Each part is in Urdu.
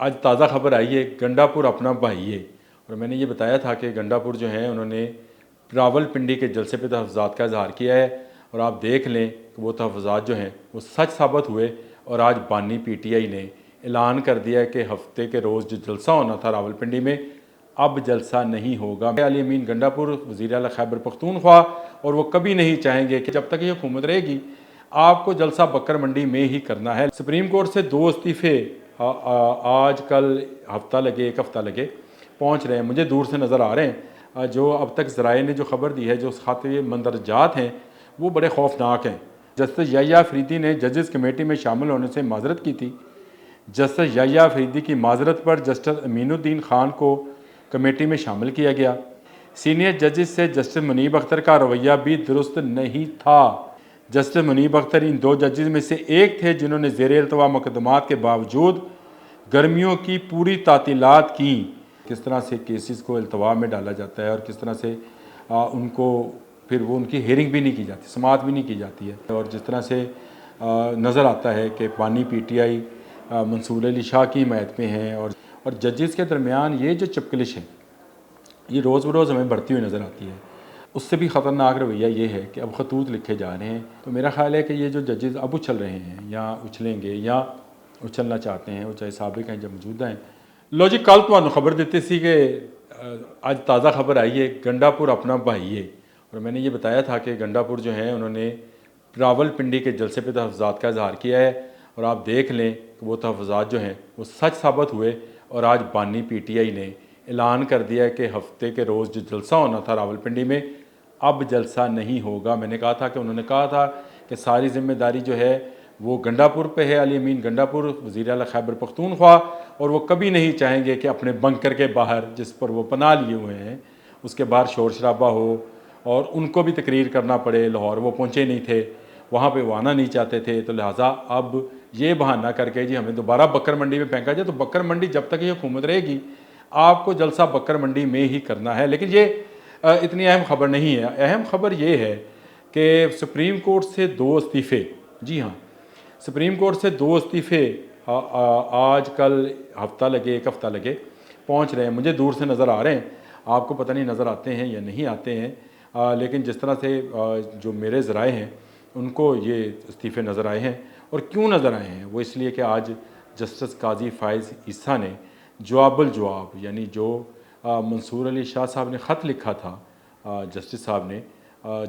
آج تازہ خبر آئی ہے، گنڈا پور اپنا بھائی ہے، اور میں نے یہ بتایا تھا کہ گنڈا پور جو ہیں انہوں نے راول پنڈی کے جلسے پہ تحفظات کا اظہار کیا ہے، اور آپ دیکھ لیں کہ وہ تحفظات جو ہیں وہ سچ ثابت ہوئے، اور آج بانی پی ٹی آئی نے اعلان کر دیا ہے کہ ہفتے کے روز جو جلسہ ہونا تھا راول پنڈی میں اب جلسہ نہیں ہوگا۔ علی امین گنڈا پور وزیر اعلیٰ خیبر پختونخوا، اور وہ کبھی نہیں چاہیں گے کہ جب تک یہ حکومت رہے گی آپ کو جلسہ بکر منڈی میں ہی کرنا ہے۔ سپریم کورٹ سے 2 استعفے آج کل ہفتہ لگے، ایک ہفتہ لگے پہنچ رہے ہیں، مجھے دور سے نظر آ رہے ہیں۔ جو اب تک ذرائع نے جو خبر دی ہے، جو خط مندرجات ہیں وہ بڑے خوفناک ہیں۔ جسٹس یحییٰ افریدی نے ججز کمیٹی میں شامل ہونے سے معذرت کی تھی۔ جسٹس یحییٰ افریدی کی معذرت پر جسٹس امین الدین خان کو کمیٹی میں شامل کیا گیا۔ سینئر ججز سے جسٹس منیب اختر کا رویہ بھی درست نہیں تھا۔ جسٹس منیب اختر ان 2 ججز میں سے ایک تھے جنہوں نے زیر التوا مقدمات کے باوجود گرمیوں کی پوری تعطیلات کیں۔ کس طرح سے کیسز کو التوا میں ڈالا جاتا ہے، اور کس طرح سے ان کو پھر وہ ان کی ہیئرنگ بھی نہیں کی جاتی، سماعت بھی نہیں کی جاتی ہے، اور جس طرح سے نظر آتا ہے کہ بانی پی ٹی آئی منصور علی شاہ کی حمایت میں ہیں، اور ججز کے درمیان یہ جو چپکلش ہے یہ روز بروز ہمیں بڑھتی ہوئی نظر آتی ہے۔ اس سے بھی خطرناک رویہ یہ ہے کہ اب خطوط لکھے جا رہے ہیں، تو میرا خیال ہے کہ یہ جو ججز اب اچھل رہے ہیں یا اچھلیں گے یا اچھلنا چاہتے ہیں، وہ چاہے سابق ہیں یا موجودہ ہیں۔ لو جی، کل تو خبر دیتی سی کہ آج تازہ خبر آئی ہے، گنڈا پور اپنا بھائی ہے، اور میں نے یہ بتایا تھا کہ گنڈا پور جو ہیں انہوں نے راول پنڈی کے جلسے پہ تحفظات کا اظہار کیا ہے، اور آپ دیکھ لیں کہ وہ تحفظات جو ہیں وہ سچ ثابت ہوئے، اور آج بانی پی ٹی آئی نے اعلان کر دیا ہے کہ ہفتے کے روز جو جلسہ ہونا تھا راول پنڈی میں اب جلسہ نہیں ہوگا۔ میں نے کہا تھا کہ انہوں نے کہا تھا کہ ساری ذمہ داری جو ہے وہ گنڈا پور پہ ہے، علی امین گنڈا پور وزیر اعلیٰ خیبر پختونخوا، اور وہ کبھی نہیں چاہیں گے کہ اپنے بنکر کے باہر جس پر وہ پناہ لیے ہوئے ہیں اس کے باہر شور شرابہ ہو، اور ان کو بھی تقریر کرنا پڑے۔ لاہور وہ پہنچے نہیں تھے، وہاں پہ وہ آنا نہیں چاہتے تھے، تو لہٰذا اب یہ بہانہ کر کے جی ہمیں دوبارہ بکر منڈی میں پھینکا جائے، تو بکر منڈی جب تک یہ حکومت رہے گی آپ کو جلسہ بکر منڈی میں ہی کرنا ہے۔ لیکن یہ اتنی اہم خبر نہیں ہے۔ اہم خبر یہ ہے کہ سپریم کورٹ سے 2 استعفے، جی ہاں، سپریم کورٹ سے 2 استعفے آج کل ہفتہ لگے، ایک ہفتہ لگے پہنچ رہے ہیں، مجھے دور سے نظر آ رہے ہیں، آپ کو پتہ نہیں نظر آتے ہیں یا نہیں آتے ہیں، لیکن جس طرح سے جو میرے ذرائع ہیں ان کو یہ استعفے نظر آئے ہیں۔ اور کیوں نظر آئے ہیں؟ وہ اس لیے کہ آج جسٹس قاضی فائز عیسیٰ نے جواب الجواب، یعنی جو منصور علی شاہ صاحب نے خط لکھا تھا جسٹس صاحب نے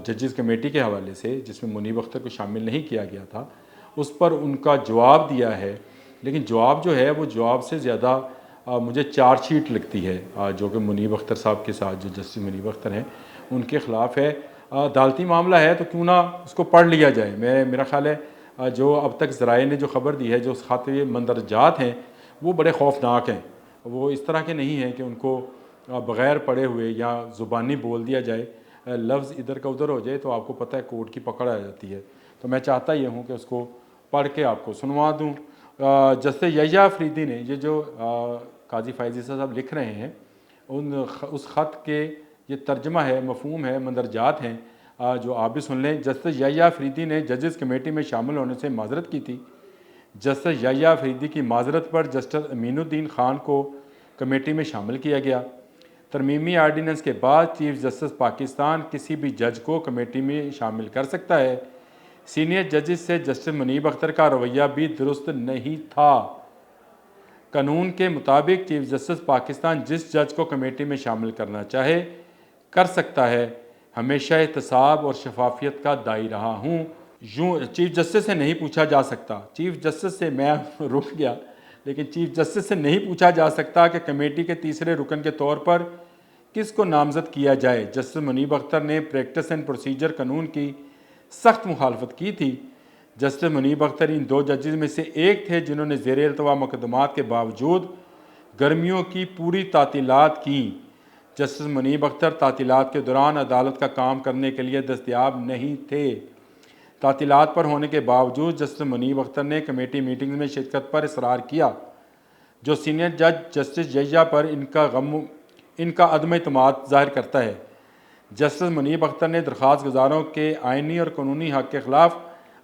ججز کمیٹی کے حوالے سے، جس میں منیب اختر کو شامل نہیں کیا گیا تھا، اس پر ان کا جواب دیا ہے۔ لیکن جواب جو ہے وہ جواب سے زیادہ مجھے چارج شیٹ لگتی ہے جو کہ منیب اختر صاحب کے ساتھ، جو جسٹس منیب اختر ہیں ان کے خلاف ہے۔ عدالتی معاملہ ہے تو کیوں نہ اس کو پڑھ لیا جائے۔ میرا خیال ہے جو اب تک ذرائع نے جو خبر دی ہے، جو خط مندرجات ہیں وہ بڑے خوفناک ہیں، وہ اس طرح کے نہیں ہیں کہ ان کو بغیر پڑھے ہوئے یا زبانی بول دیا جائے، لفظ ادھر کا ادھر ہو جائے تو آپ کو پتہ ہے کورٹ کی پکڑ آ جاتی ہے۔ تو میں چاہتا یہ ہوں کہ اس کو پڑھ کے آپ کو سنوا دوں۔ جسٹس یحییٰ افریدی نے یہ جو قاضی فائز عیسیٰ صاحب لکھ رہے ہیں اس خط کے یہ ترجمہ ہے، مفہوم ہے، مندرجات ہیں، جو آپ بھی سن لیں۔ جسٹس یحییٰ افریدی نے ججز کمیٹی میں شامل ہونے سے معذرت کی تھی۔ جسٹس یحییٰ افریدی کی معذرت پر جسٹس امین الدین خان کو کمیٹی میں شامل کیا گیا۔ ترمیمی آرڈیننس کے بعد چیف جسٹس پاکستان کسی بھی جج کو کمیٹی میں شامل کر سکتا ہے۔ سینئر ججز سے جسٹس منیب اختر کا رویہ بھی درست نہیں تھا۔ قانون کے مطابق چیف جسٹس پاکستان جس جج کو کمیٹی میں شامل کرنا چاہے کر سکتا ہے۔ ہمیشہ احتساب اور شفافیت کا داعی رہا ہوں۔ یوں چیف جسٹس سے نہیں پوچھا جا سکتا، چیف جسٹس سے میں رک گیا، لیکن چیف جسٹس سے نہیں پوچھا جا سکتا کہ کمیٹی کے تیسرے رکن کے طور پر کس کو نامزد کیا جائے۔ جسٹس منیب اختر نے پریکٹس اینڈ پروسیجر قانون کی سخت مخالفت کی تھی۔ جسٹس منیب اختر ان 2 ججز میں سے ایک تھے جنہوں نے زیر التوا مقدمات کے باوجود گرمیوں کی پوری تعطیلات کیں۔ جسٹس منیب اختر تعطیلات کے دوران عدالت کا کام کرنے کے لیے دستیاب نہیں تھے۔ تعطیلات پر ہونے کے باوجود جسٹس منیب اختر نے کمیٹی میٹنگ میں شرکت پر اصرار کیا، جو سینئر جج جسٹس یحییٰ پر ان کا عدم اعتماد ظاہر کرتا ہے۔ جسٹس منیب اختر نے درخواست گزاروں کے آئینی اور قانونی حق کے خلاف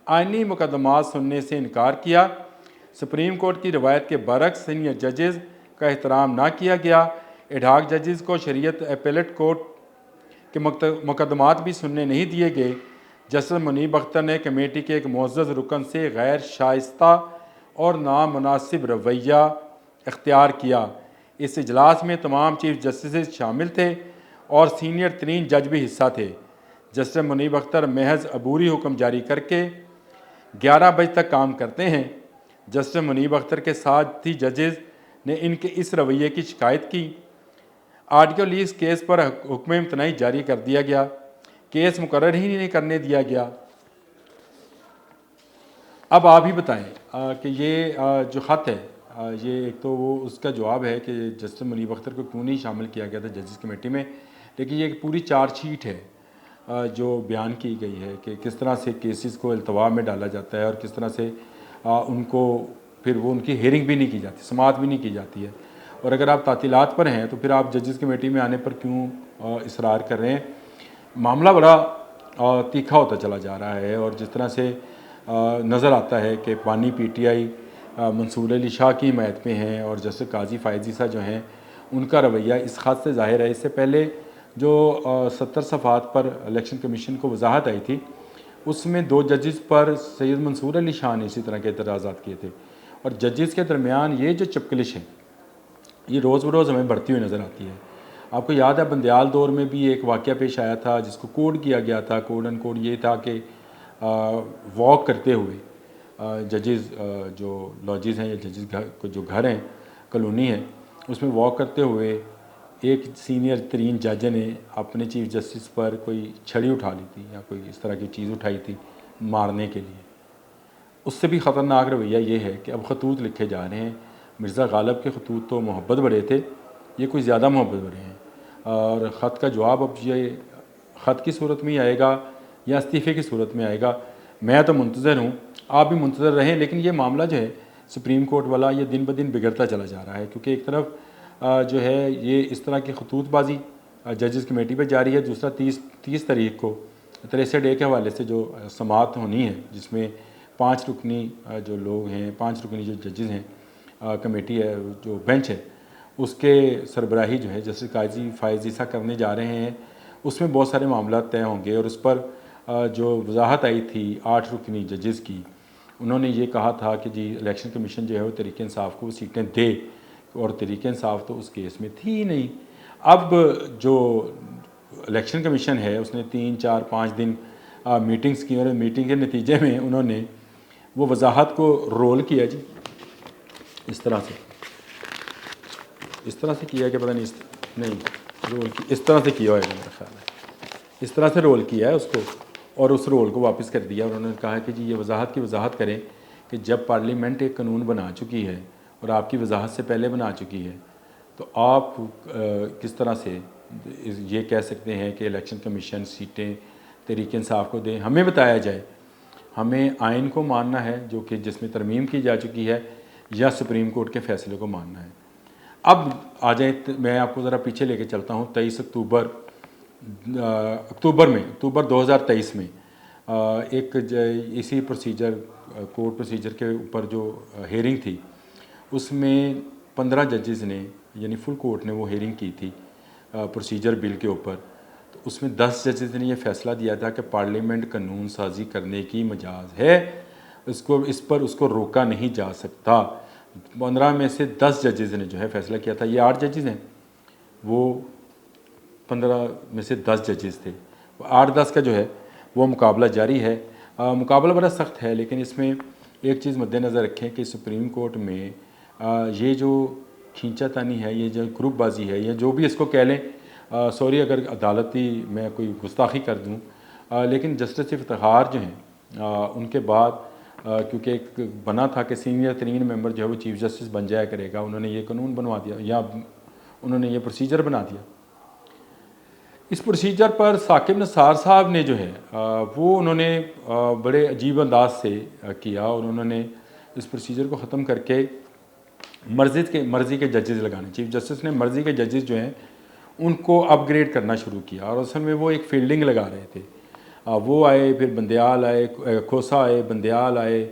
آئینی مقدمات سننے سے انکار کیا۔ سپریم کورٹ کی روایت کے برعکس سینئر ججز کا احترام نہ کیا گیا۔ ایڈہاک ججز کو شریعت اپیلیٹ کورٹ کے مقدمات بھی سننے نہیں دیے گئے۔ جسٹس منیب اختر نے کمیٹی کے ایک معزز رکن سے غیر شائستہ اور نامناسب رویہ اختیار کیا۔ اس اجلاس میں تمام چیف جسٹسز شامل تھے اور سینئر ترین جج بھی حصہ تھے۔ جسٹس منیب اختر محض عبوری حکم جاری کر کے 11 بجے تک کام کرتے ہیں۔ جسٹس منیب اختر کے ساتھی ججز نے ان کے اس رویے کی شکایت کی۔ آڈیو لیز کیس پر حکم امتناعی جاری کر دیا گیا۔ کیس مقرر ہی نہیں کرنے دیا گیا۔ اب آپ ہی بتائیں کہ یہ جو خط ہے یہ ایک تو وہ اس کا جواب ہے کہ جسٹس منیب اختر کو کیوں نہیں شامل کیا گیا تھا ججز کمیٹی میں، لیکن یہ ایک پوری چارج شیٹ ہے جو بیان کی گئی ہے کہ کس طرح سے کیسز کو التوا میں ڈالا جاتا ہے اور کس طرح سے ان کو پھر وہ ان کی ہیئرنگ بھی نہیں کی جاتی، سماعت بھی نہیں کی جاتی ہے۔ اور اگر آپ تعطیلات پر ہیں تو پھر آپ ججز کمیٹی میں آنے پر کیوں اصرار کر رہے ہیں؟ معاملہ بڑا تیکھا ہوتا چلا جا رہا ہے، اور جس طرح سے نظر آتا ہے کہ بانی پی ٹی آئی منصور علی شاہ کی حمایت میں ہیں اور جسٹس قاضی فائز عیسیٰ جو ہیں ان کا رویہ اس خط سے ظاہر ہے۔ اس سے پہلے جو 70 صفحات پر الیکشن کمیشن کو وضاحت آئی تھی اس میں 2 ججز پر سید منصور علی شاہ نے اسی طرح کے اعتراضات کیے تھے، اور ججز کے درمیان یہ جو چپکلش ہے یہ روز بروز ہمیں بڑھتی ہوئی نظر آتی ہے۔ آپ کو یاد ہے بندیال دور میں بھی ایک واقعہ پیش آیا تھا جس کو کوڈ کیا گیا تھا۔ کوڈ ان کوڈ یہ تھا کہ واک کرتے ہوئے ججز جو لاجز ہیں یا ججز جو گھر ہیں کالونی ہے اس میں واک کرتے ہوئے ایک سینئر ترین جج نے اپنے چیف جسٹس پر کوئی چھڑی اٹھا لی تھی یا کوئی اس طرح کی چیز اٹھائی تھی مارنے کے لیے۔ اس سے بھی خطرناک رویہ یہ ہے کہ اب خطوط لکھے جا رہے ہیں۔ مرزا غالب کے خطوط تو محبت بڑے تھے، یہ کوئی زیادہ محبت بڑے ہیں، اور خط کا جواب اب یہ خط کی صورت میں ہی آئے گا یا استعفے کی صورت میں آئے گا۔ میں تو منتظر ہوں، آپ بھی منتظر رہیں، لیکن یہ معاملہ جو ہے سپریم کورٹ والا یہ دن بدن بگڑتا چلا جا رہا ہے، کیونکہ ایک طرف جو ہے یہ اس طرح کی خطوط بازی ججز کمیٹی پہ جاری ہے، دوسرا 30 تاریخ کو 63 ڈے کے حوالے سے جو سماعت ہونی ہے جس میں 5 رکنی جو لوگ ہیں، 5 رکنی جو ججز ہیں کمیٹی ہے جو بینچ ہے اس کے سربراہی جو ہے جسٹس قاضی فائز عیسیٰ کرنے جا رہے ہیں۔ اس میں بہت سارے معاملات طے ہوں گے، اور اس پر جو وضاحت آئی تھی 8 رکنی ججز کی، انہوں نے یہ کہا تھا کہ جی الیکشن کمیشن جو ہے وہ تحریک انصاف کو سیٹیں دے، اور تحریک انصاف تو اس کیس میں تھی ہی نہیں۔ اب جو الیکشن کمیشن ہے اس نے 3 4 5 دن میٹنگز کی، اور میٹنگ کے نتیجے میں انہوں نے وہ وضاحت کو رول کیا جی اس طرح سے کیا کہ پتہ نہیں رول کی اس طرح سے کیا ہوئے گا، میرا خیال ہے اس طرح سے رول کیا ہے اس کو، اور اس رول کو واپس کر دیا۔ انہوں نے کہا کہ جی یہ وضاحت کی وضاحت کریں کہ جب پارلیمنٹ ایک قانون بنا چکی ہے اور آپ کی وضاحت سے پہلے بنا چکی ہے تو آپ کس طرح سے یہ کہہ سکتے ہیں کہ الیکشن کمیشن سیٹیں تحریک انصاف کو دیں؟ ہمیں بتایا جائے، ہمیں آئین کو ماننا ہے جو کہ جس میں ترمیم کی جا چکی ہے، یا سپریم کورٹ کے فیصلے کو ماننا ہے؟ اب آ جائیں، میں آپ کو ذرا پیچھے لے کے چلتا ہوں۔ 23 اکتوبر 2023 میں ایک اسی پروسیجر کورٹ پروسیجر کے اوپر جو ہیئرنگ تھی اس میں 15 ججز نے یعنی فل کورٹ نے وہ ہیئرنگ کی تھی پروسیجر بل کے اوپر، تو اس میں 10 ججز نے یہ فیصلہ دیا تھا کہ پارلیمنٹ قانون سازی کرنے کی مجاز ہے، اس پر روکا نہیں جا سکتا۔ 15 میں سے 10 ججز نے جو ہے فیصلہ کیا تھا، یہ 8 ججز ہیں، وہ 15 میں سے 10 ججز تھے، 8-10 کا جو ہے وہ مقابلہ جاری ہے۔ مقابلہ بڑا سخت ہے، لیکن اس میں ایک چیز مد نظر رکھیں کہ سپریم کورٹ میں یہ جو کھینچا تانی ہے، یہ جو گروپ بازی ہے، یا جو بھی اس کو کہہ لیں، سوری اگر عدالتی میں کوئی گستاخی کر دوں، لیکن جسٹس افتخار جو ہیں ان کے بعد کیونکہ ایک بنا تھا کہ سینئر ترین ممبر جو ہے وہ چیف جسٹس بن جایا کرے گا، انہوں نے یہ قانون بنوا دیا یا انہوں نے یہ پروسیجر بنا دیا۔ اس پروسیجر پر ثاقب نثار صاحب نے جو ہے وہ انہوں نے بڑے عجیب انداز سے کیا، اور انہوں نے اس پروسیجر کو ختم کر کے مرضی کے ججز لگانے، چیف جسٹس نے مرضی کے ججز جو ہیں ان کو اپ گریڈ کرنا شروع کیا، اور اصل میں وہ ایک فیلڈنگ لگا رہے تھے۔ وہ آئے، پھر بندیال آئے، کھوسا آئے، بندیال آئے،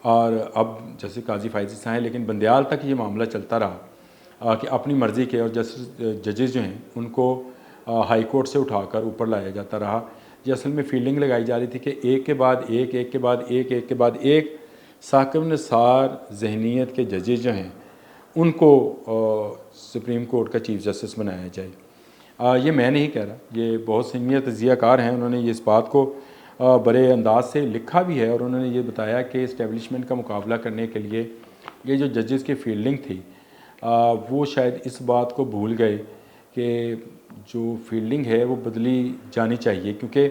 اور اب جیسے قاضی فائز عیسیٰ ہیں، لیکن بندیال تک یہ معاملہ چلتا رہا کہ اپنی مرضی کے اور ججز جو ہیں ان کو ہائی کورٹ سے اٹھا کر اوپر لایا جاتا رہا۔ یہ اصل میں فیلڈنگ لگائی جا رہی تھی کہ ایک کے بعد ایک، ایک کے بعد ایک، ایک کے بعد ایک ثاقب نثار ذہنیت کے ججز جو ہیں ان کو سپریم کورٹ کا چیف جسٹس بنایا جائے۔ یہ میں نہیں کہہ رہا، یہ بہت سینئر تجزیہ کار ہیں، انہوں نے یہ اس بات کو بڑے انداز سے لکھا بھی ہے، اور انہوں نے یہ بتایا کہ اسٹیبلشمنٹ کا مقابلہ کرنے کے لیے یہ جو ججز کی فیلڈنگ تھی وہ شاید اس بات کو بھول گئے کہ جو فیلڈنگ ہے وہ بدلی جانی چاہیے، کیونکہ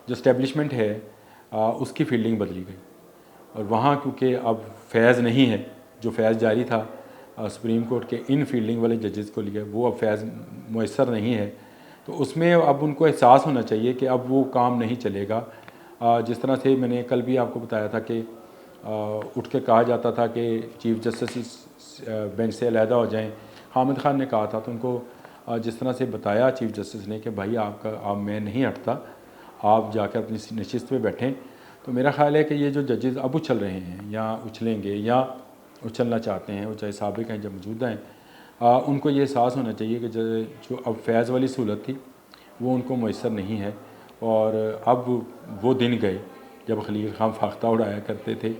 جو اسٹیبلشمنٹ ہے اس کی فیلڈنگ بدلی گئی، اور وہاں کیونکہ اب فیض نہیں ہے، جو فیض جاری تھا سپریم کورٹ کے ان فیلڈنگ والے ججز کو لیے، وہ اب فیض میسر نہیں ہے، تو اس میں اب ان کو احساس ہونا چاہیے کہ اب وہ کام نہیں چلے گا۔ جس طرح سے میں نے کل بھی آپ کو بتایا تھا کہ اٹھ کے کہا جاتا تھا کہ چیف جسٹس بینچ سے علیحدہ ہو جائیں، حامد خان نے کہا تھا، تو ان کو جس طرح سے بتایا چیف جسٹس نے کہ بھائی آپ میں نہیں ہٹتا، آپ جا کر اپنی نشست پہ بیٹھیں، تو میرا خیال ہے کہ یہ جو ججز اب اچھل رہے ہیں یا اچھلیں گے یا اچھلنا چاہتے ہیں، وہ چاہے سابق ہیں یا موجودہ ہیں، ان کو یہ احساس ہونا چاہیے کہ جو اب فیض والی سہولت تھی وہ ان کو میسر نہیں ہے، اور اب وہ دن گئے جب خلیل خان فاختہ اڑایا کرتے تھے،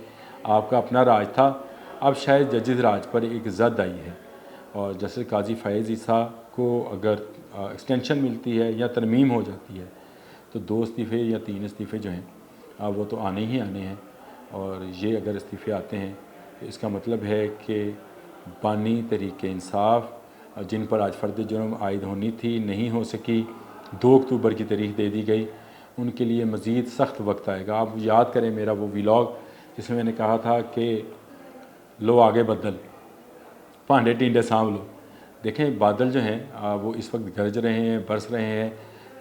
آپ کا اپنا راج تھا، اب شاید ججز راج پر ایک زد آئی ہے، اور جیسے قاضی فائز عیسیٰ کو اگر ایکسٹینشن ملتی ہے یا ترمیم ہو جاتی ہے تو 2 استعفے یا 3 استعفے جو ہیں وہ تو آنے ہی آنے ہیں، اور یہ اگر استعفے آتے ہیں تو اس کا مطلب ہے کہ بانی تحریک انصاف جن پر آج فرد جرم عائد ہونی تھی نہیں ہو سکی، 2 اکتوبر کی تاریخ دے دی گئی، ان کے لیے مزید سخت وقت آئے گا۔ آپ یاد کریں میرا وہ ویلاگ جس میں نے کہا تھا کہ لو آگے بدل، پانڈے ٹینڈے سانبھ لو۔ دیکھیں بادل جو ہیں وہ اس وقت گرج رہے ہیں، برس رہے ہیں،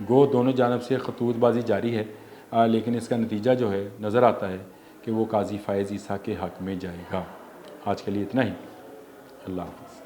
گو دونوں جانب سے خطوط بازی جاری ہے، لیکن اس کا نتیجہ جو ہے نظر آتا ہے کہ وہ قاضی فائز عیسیٰ کے حق میں جائے گا۔ آج کے لیے اتنا ہی، اللہ حافظ۔